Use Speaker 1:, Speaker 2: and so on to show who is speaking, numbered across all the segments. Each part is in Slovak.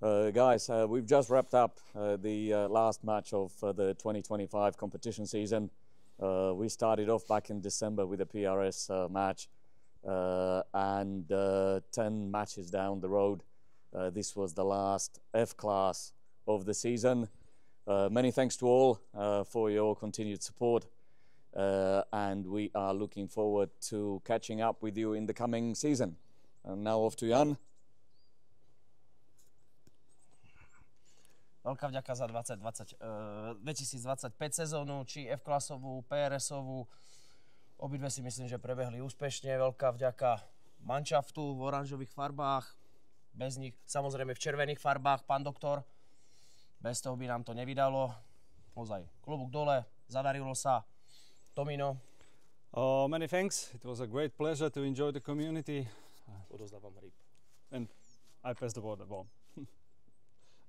Speaker 1: Guys, we've just wrapped up the last match of the 2025 competition season. We started off back in December with a PRS match, and 10 matches down the road, this was the last F-Class of the season. Many thanks to all for your continued support, and we are looking forward to catching up with you in the coming season. And now off to Jan.
Speaker 2: Veľká vďaka za 2025 sezónu, či F-klasovú, PRS-ovú. Obidve si myslím, že prebehli úspešne. Veľká vďaka manšaftu v oranžových farbách. Bez nich, samozrejme v červených farbách, pán doktor. Bez toho by nám to nevydalo. Ozaj, klobúk dole, zadarilo sa. Tomino.
Speaker 3: Many thanks. It was a great pleasure to enjoy the community.
Speaker 2: Odozdávam hríb.
Speaker 3: And I pass the ball.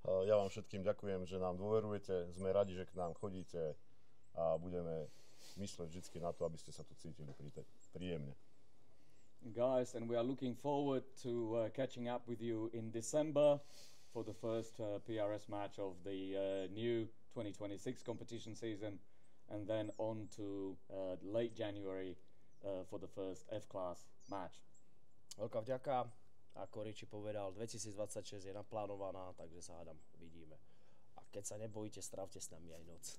Speaker 4: Ja vám všetkým ďakujem, že nám dôverujete. Sme radi, že k nám chodíte a budeme mysleť vždy na to, aby ste sa tu cítili príjemne.
Speaker 1: Guys, and we are looking forward to catching up with you in December for the first PRS match of the new 2026 competition season, and then on to late January for the first F-Class match.
Speaker 2: Veľká vďaka. Ako Richie povedal, 2026 je naplánovaná, takže sa hádam, vidíme. A keď sa nebojíte, strávte s nami aj noc.